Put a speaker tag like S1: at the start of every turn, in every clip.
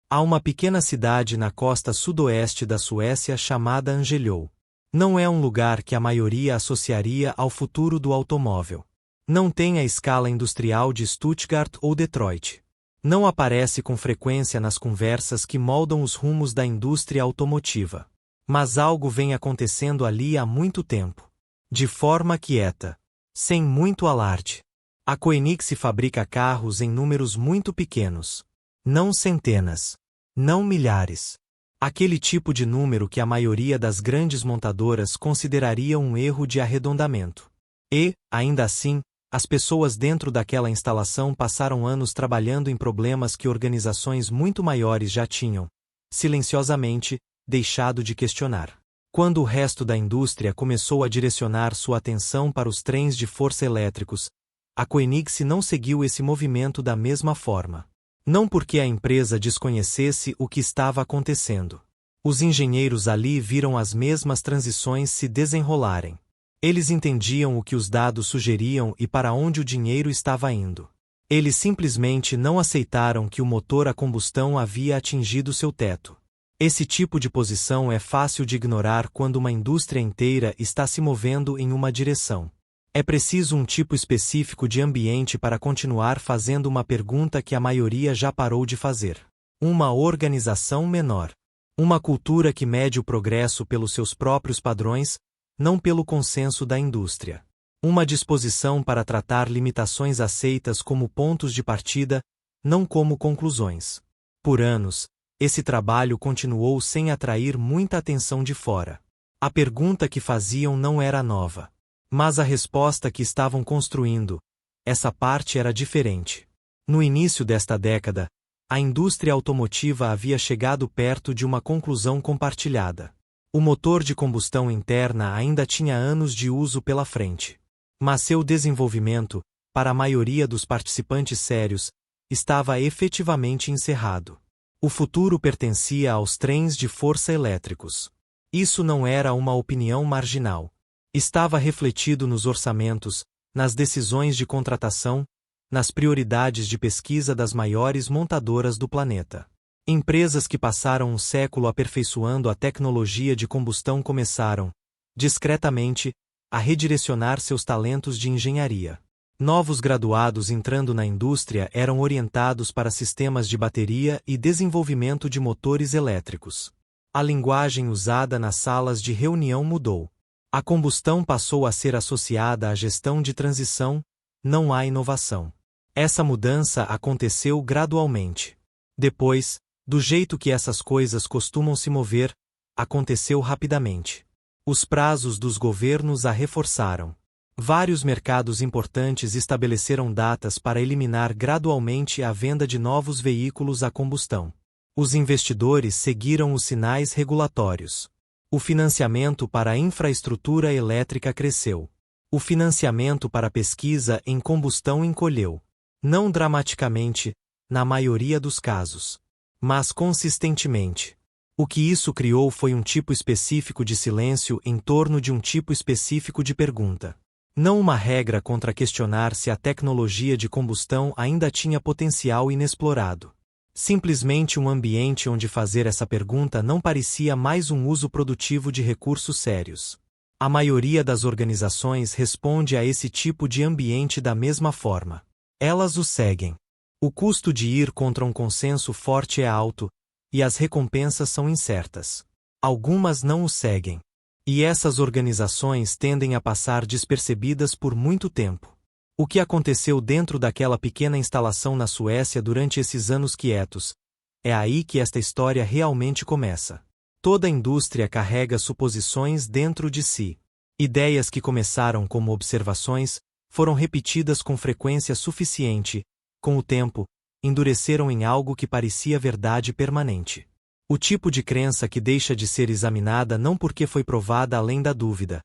S1: Há uma pequena cidade na costa sudoeste da Suécia chamada Angelou. Não é um lugar que a maioria associaria ao futuro do automóvel. Não tem a escala industrial de Stuttgart ou Detroit. Não aparece com frequência nas conversas que moldam os rumos da indústria automotiva. Mas algo vem acontecendo ali há muito tempo. De forma quieta. Sem muito alarde. A Koenigsegg fabrica carros em números muito pequenos. Não centenas. Não milhares. Aquele tipo de número que a maioria das grandes montadoras consideraria um erro de arredondamento. E, ainda assim, as pessoas dentro daquela instalação passaram anos trabalhando em problemas que organizações muito maiores já tinham, silenciosamente, deixado de questionar. Quando o resto da indústria começou a direcionar sua atenção para os trens de força elétricos, a Koenigsegg não seguiu esse movimento da mesma forma. Não porque a empresa desconhecesse o que estava acontecendo. Os engenheiros ali viram as mesmas transições se desenrolarem. Eles entendiam o que os dados sugeriam e para onde o dinheiro estava indo. Eles simplesmente não aceitaram que o motor a combustão havia atingido seu teto. Esse tipo de posição é fácil de ignorar quando uma indústria inteira está se movendo em uma direção. É preciso um tipo específico de ambiente para continuar fazendo uma pergunta que a maioria já parou de fazer. Uma organização menor. Uma cultura que mede o progresso pelos seus próprios padrões, não pelo consenso da indústria. Uma disposição para tratar limitações aceitas como pontos de partida, não como conclusões. Por anos, esse trabalho continuou sem atrair muita atenção de fora. A pergunta que faziam não era nova. Mas a resposta que estavam construindo, essa parte era diferente. No início desta década, a indústria automotiva havia chegado perto de uma conclusão compartilhada. O motor de combustão interna ainda tinha anos de uso pela frente. Mas seu desenvolvimento, para a maioria dos participantes sérios, estava efetivamente encerrado. O futuro pertencia aos trens de força elétricos. Isso não era uma opinião marginal. Estava refletido nos orçamentos, nas decisões de contratação, nas prioridades de pesquisa das maiores montadoras do planeta. Empresas que passaram um século aperfeiçoando a tecnologia de combustão começaram, discretamente, a redirecionar seus talentos de engenharia. Novos graduados entrando na indústria eram orientados para sistemas de bateria e desenvolvimento de motores elétricos. A linguagem usada nas salas de reunião mudou. A combustão passou a ser associada à gestão de transição, não à inovação. Essa mudança aconteceu gradualmente. Depois, do jeito que essas coisas costumam se mover, aconteceu rapidamente. Os prazos dos governos a reforçaram. Vários mercados importantes estabeleceram datas para eliminar gradualmente a venda de novos veículos a combustão. Os investidores seguiram os sinais regulatórios. O financiamento para a infraestrutura elétrica cresceu. O financiamento para pesquisa em combustão encolheu. Não dramaticamente, na maioria dos casos, mas consistentemente. O que isso criou foi um tipo específico de silêncio em torno de um tipo específico de pergunta. Não uma regra contra questionar se a tecnologia de combustão ainda tinha potencial inexplorado. Simplesmente um ambiente onde fazer essa pergunta não parecia mais um uso produtivo de recursos sérios. A maioria das organizações responde a esse tipo de ambiente da mesma forma. Elas o seguem. O custo de ir contra um consenso forte é alto, e as recompensas são incertas. Algumas não o seguem. E essas organizações tendem a passar despercebidas por muito tempo. O que aconteceu dentro daquela pequena instalação na Suécia durante esses anos quietos? É aí que esta história realmente começa. Toda a indústria carrega suposições dentro de si. Ideias que começaram como observações, foram repetidas com frequência suficiente, com o tempo, endureceram em algo que parecia verdade permanente. O tipo de crença que deixa de ser examinada não porque foi provada além da dúvida,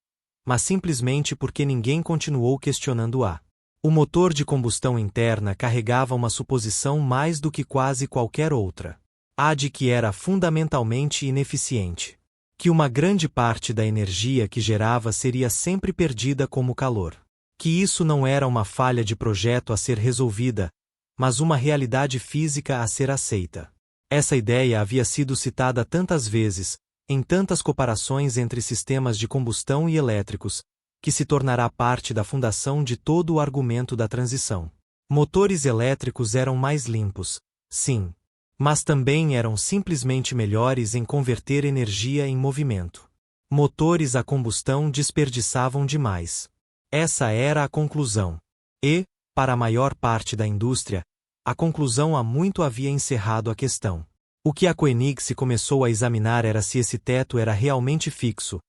S1: mas simplesmente porque ninguém continuou questionando-a. O motor de combustão interna carregava uma suposição mais do que quase qualquer outra. A de que era fundamentalmente ineficiente. Que uma grande parte da energia que gerava seria sempre perdida como calor. Que isso não era uma falha de projeto a ser resolvida, mas uma realidade física a ser aceita. Essa ideia havia sido citada tantas vezes, em tantas comparações entre sistemas de combustão e elétricos, que se tornará parte da fundação de todo o argumento da transição. Motores elétricos eram mais limpos, sim. Mas também eram simplesmente melhores em converter energia em movimento. Motores a combustão desperdiçavam demais. Essa era a conclusão. E, para a maior parte da indústria, a conclusão há muito havia encerrado a questão. O que a Koenigsegg começou a examinar era se esse teto era realmente fixo,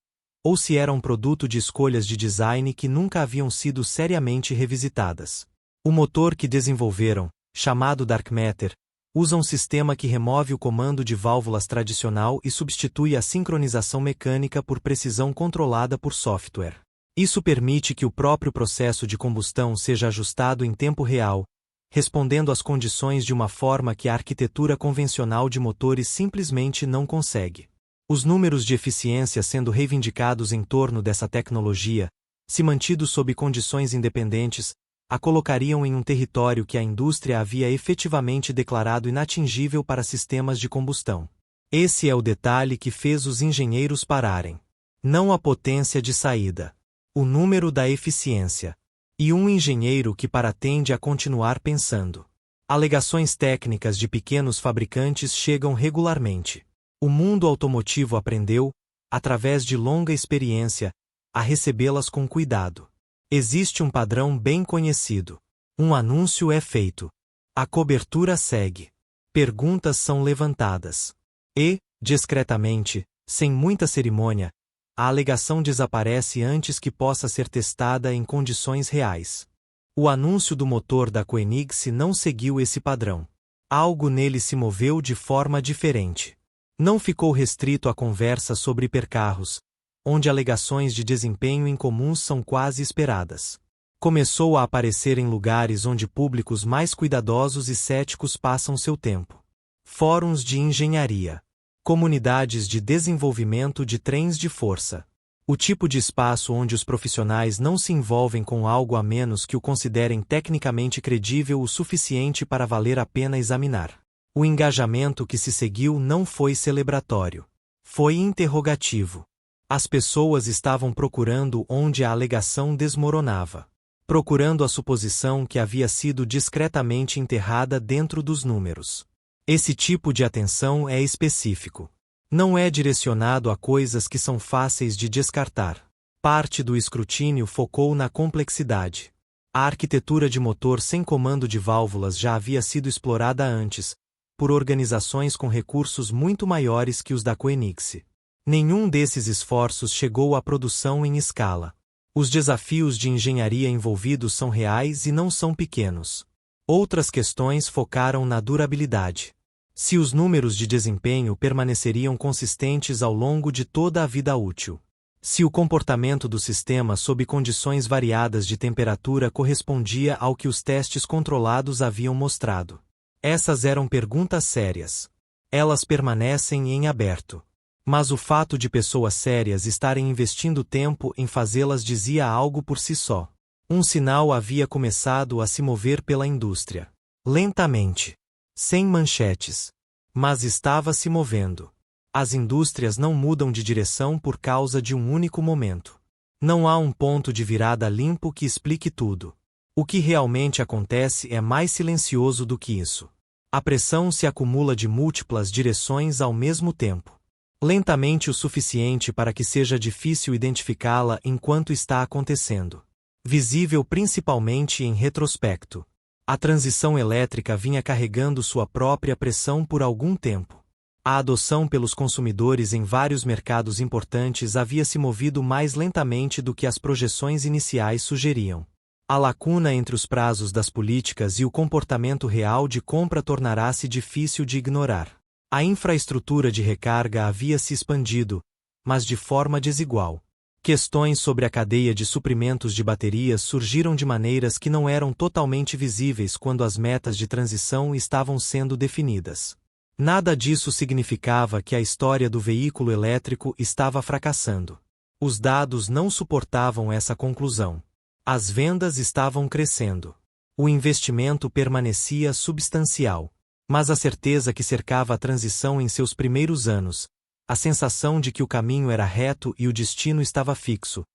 S1: ou se era um produto de escolhas de design que nunca haviam sido seriamente revisitadas. O motor que desenvolveram, chamado Dark Matter, usa um sistema que remove o comando de válvulas tradicional e substitui a sincronização mecânica por precisão controlada por software. Isso permite que o próprio processo de combustão seja ajustado em tempo real, respondendo às condições de uma forma que a arquitetura convencional de motores simplesmente não consegue. Os números de eficiência sendo reivindicados em torno dessa tecnologia, se mantidos sob condições independentes, a colocariam em um território que a indústria havia efetivamente declarado inatingível para sistemas de combustão. Esse é o detalhe que fez os engenheiros pararem. Não a potência de saída. O número da eficiência. E um engenheiro que tende a continuar pensando. Alegações técnicas de pequenos fabricantes chegam regularmente. O mundo automotivo aprendeu, através de longa experiência, a recebê-las com cuidado. Existe um padrão bem conhecido. Um anúncio é feito. A cobertura segue. Perguntas são levantadas. E, discretamente, sem muita cerimônia, a alegação desaparece antes que possa ser testada em condições reais. O anúncio do motor da Koenigsegg não seguiu esse padrão. Algo nele se moveu de forma diferente. Não ficou restrito à conversa sobre hipercarros, onde alegações de desempenho incomuns são quase esperadas. Começou a aparecer em lugares onde públicos mais cuidadosos e céticos passam seu tempo. Fóruns de engenharia. Comunidades de desenvolvimento de trens de força. O tipo de espaço onde os profissionais não se envolvem com algo a menos que o considerem tecnicamente credível o suficiente para valer a pena examinar. O engajamento que se seguiu não foi celebratório. Foi interrogativo. As pessoas estavam procurando onde a alegação desmoronava. Procurando a suposição que havia sido discretamente enterrada dentro dos números. Esse tipo de atenção é específico. Não é direcionado a coisas que são fáceis de descartar. Parte do escrutínio focou na complexidade. A arquitetura de motor sem comando de válvulas já havia sido explorada antes, por organizações com recursos muito maiores que os da Koenigsegg. Nenhum desses esforços chegou à produção em escala. Os desafios de engenharia envolvidos são reais e não são pequenos. Outras questões focaram na durabilidade. Se os números de desempenho permaneceriam consistentes ao longo de toda a vida útil. Se o comportamento do sistema sob condições variadas de temperatura correspondia ao que os testes controlados haviam mostrado. Essas eram perguntas sérias. Elas permanecem em aberto. Mas o fato de pessoas sérias estarem investindo tempo em fazê-las dizia algo por si só. Um sinal havia começado a se mover pela indústria. Lentamente. Sem manchetes. Mas estava se movendo. As indústrias não mudam de direção por causa de um único momento. Não há um ponto de virada limpo que explique tudo. O que realmente acontece é mais silencioso do que isso. A pressão se acumula de múltiplas direções ao mesmo tempo. Lentamente o suficiente para que seja difícil identificá-la enquanto está acontecendo. Visível principalmente em retrospecto. A transição elétrica vinha carregando sua própria pressão por algum tempo. A adoção pelos consumidores em vários mercados importantes havia se movido mais lentamente do que as projeções iniciais sugeriam. A lacuna entre os prazos das políticas e o comportamento real de compra tornará-se difícil de ignorar. A infraestrutura de recarga havia se expandido, mas de forma desigual. Questões sobre a cadeia de suprimentos de baterias surgiram de maneiras que não eram totalmente visíveis quando as metas de transição estavam sendo definidas. Nada disso significava que a história do veículo elétrico estava fracassando. Os dados não suportavam essa conclusão. As vendas estavam crescendo. O investimento permanecia substancial. Mas a certeza que cercava a transição em seus primeiros anos, a sensação de que o caminho era reto e o destino estava fixo,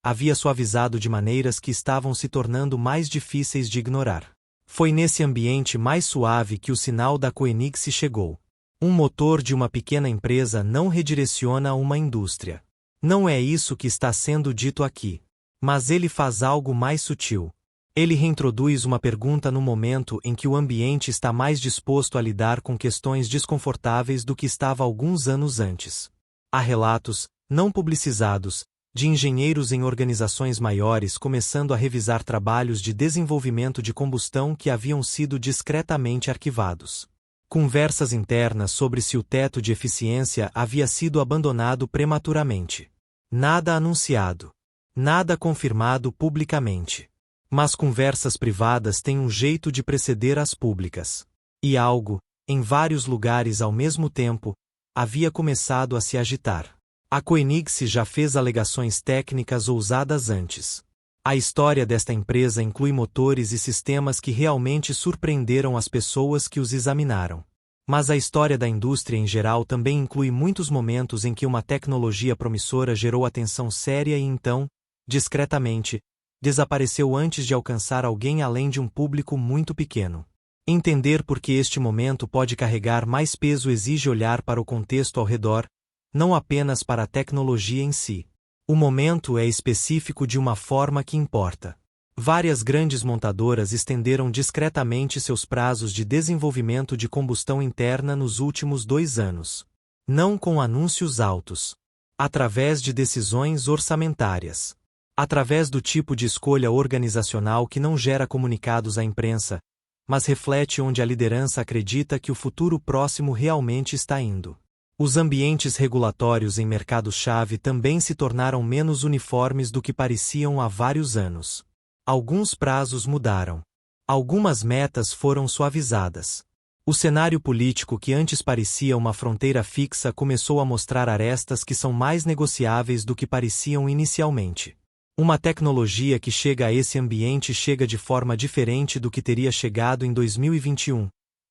S1: havia suavizado de maneiras que estavam se tornando mais difíceis de ignorar. Foi nesse ambiente mais suave que o sinal da Koenig se chegou. Um motor de uma pequena empresa não redireciona uma indústria. Não é isso que está sendo dito aqui. Mas ele faz algo mais sutil. Ele reintroduz uma pergunta no momento em que o ambiente está mais disposto a lidar com questões desconfortáveis do que estava alguns anos antes. Há relatos, não publicizados, de engenheiros em organizações maiores começando a revisar trabalhos de desenvolvimento de combustão que haviam sido discretamente arquivados. Conversas internas sobre se o teto de eficiência havia sido abandonado prematuramente. Nada anunciado. Nada confirmado publicamente. Mas conversas privadas têm um jeito de preceder as públicas. E algo, em vários lugares ao mesmo tempo, havia começado a se agitar. A Koenig já fez alegações técnicas ousadas antes. A história desta empresa inclui motores e sistemas que realmente surpreenderam as pessoas que os examinaram. Mas a história da indústria em geral também inclui muitos momentos em que uma tecnologia promissora gerou atenção séria e então, discretamente, desapareceu antes de alcançar alguém além de um público muito pequeno. Entender por que este momento pode carregar mais peso exige olhar para o contexto ao redor, não apenas para a tecnologia em si. O momento é específico de uma forma que importa. Várias grandes montadoras estenderam discretamente seus prazos de desenvolvimento de combustão interna nos últimos 2 anos. Não com anúncios altos. Através de decisões orçamentárias. Através do tipo de escolha organizacional que não gera comunicados à imprensa, mas reflete onde a liderança acredita que o futuro próximo realmente está indo. Os ambientes regulatórios em mercados-chave também se tornaram menos uniformes do que pareciam há vários anos. Alguns prazos mudaram. Algumas metas foram suavizadas. O cenário político que antes parecia uma fronteira fixa começou a mostrar arestas que são mais negociáveis do que pareciam inicialmente. Uma tecnologia que chega a esse ambiente chega de forma diferente do que teria chegado em 2021.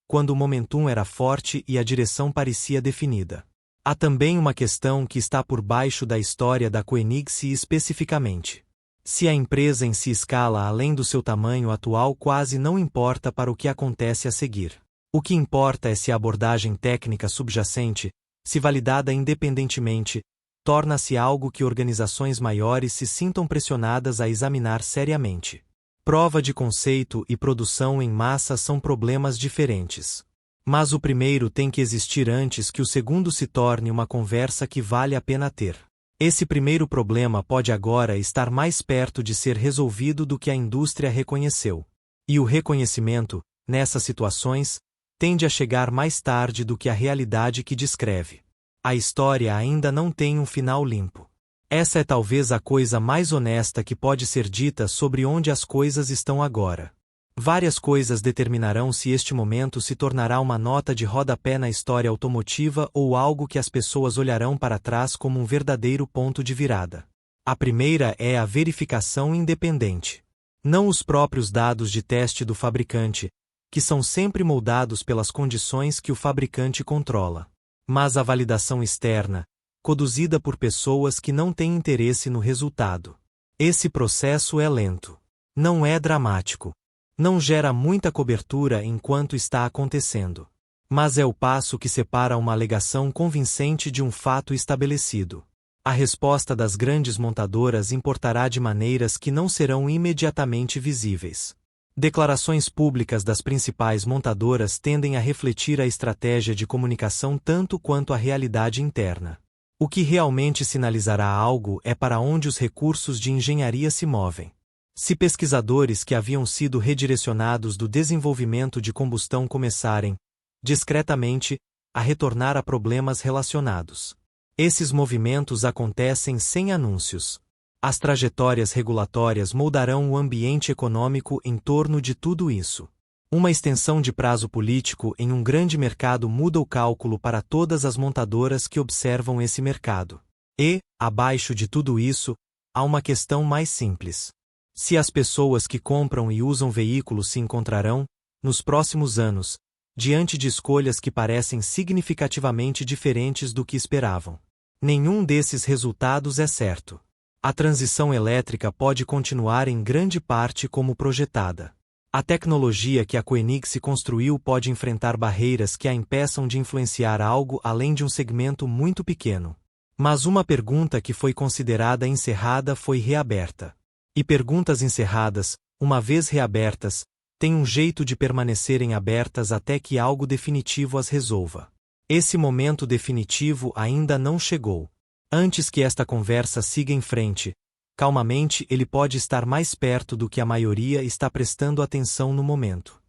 S1: Quando o momentum era forte e a direção parecia definida. Há também uma questão que está por baixo da história da Koenig especificamente. Se a empresa em si escala além do seu tamanho atual quase não importa para o que acontece a seguir. O que importa é se a abordagem técnica subjacente, se validada independentemente, torna-se algo que organizações maiores se sintam pressionadas a examinar seriamente. Prova de conceito e produção em massa são problemas diferentes. Mas o primeiro tem que existir antes que o segundo se torne uma conversa que vale a pena ter. Esse primeiro problema pode agora estar mais perto de ser resolvido do que a indústria reconheceu. E o reconhecimento, nessas situações, tende a chegar mais tarde do que a realidade que descreve. A história ainda não tem um final limpo. Essa é talvez a coisa mais honesta que pode ser dita sobre onde as coisas estão agora. Várias coisas determinarão se este momento se tornará uma nota de rodapé na história automotiva ou algo que as pessoas olharão para trás como um verdadeiro ponto de virada. A primeira é a verificação independente. Não os próprios dados de teste do fabricante, que são sempre moldados pelas condições que o fabricante controla, mas a validação externa, conduzida por pessoas que não têm interesse no resultado. Esse processo é lento. Não é dramático. Não gera muita cobertura enquanto está acontecendo. Mas é o passo que separa uma alegação convincente de um fato estabelecido. A resposta das grandes montadoras importará de maneiras que não serão imediatamente visíveis. Declarações públicas das principais montadoras tendem a refletir a estratégia de comunicação tanto quanto a realidade interna. O que realmente sinalizará algo é para onde os recursos de engenharia se movem. Se pesquisadores que haviam sido redirecionados do desenvolvimento de combustão começarem, discretamente, a retornar a problemas relacionados. Esses movimentos acontecem sem anúncios. As trajetórias regulatórias moldarão o ambiente econômico em torno de tudo isso. Uma extensão de prazo político em um grande mercado muda o cálculo para todas as montadoras que observam esse mercado. E, abaixo de tudo isso, há uma questão mais simples. Se as pessoas que compram e usam veículos se encontrarão, nos próximos anos, diante de escolhas que parecem significativamente diferentes do que esperavam. Nenhum desses resultados é certo. A transição elétrica pode continuar em grande parte como projetada. A tecnologia que a Koenig construiu pode enfrentar barreiras que a impeçam de influenciar algo além de um segmento muito pequeno. Mas uma pergunta que foi considerada encerrada foi reaberta. E perguntas encerradas, uma vez reabertas, têm um jeito de permanecerem abertas até que algo definitivo as resolva. Esse momento definitivo ainda não chegou. Antes que esta conversa siga em frente, calmamente ele pode estar mais perto do que a maioria está prestando atenção no momento.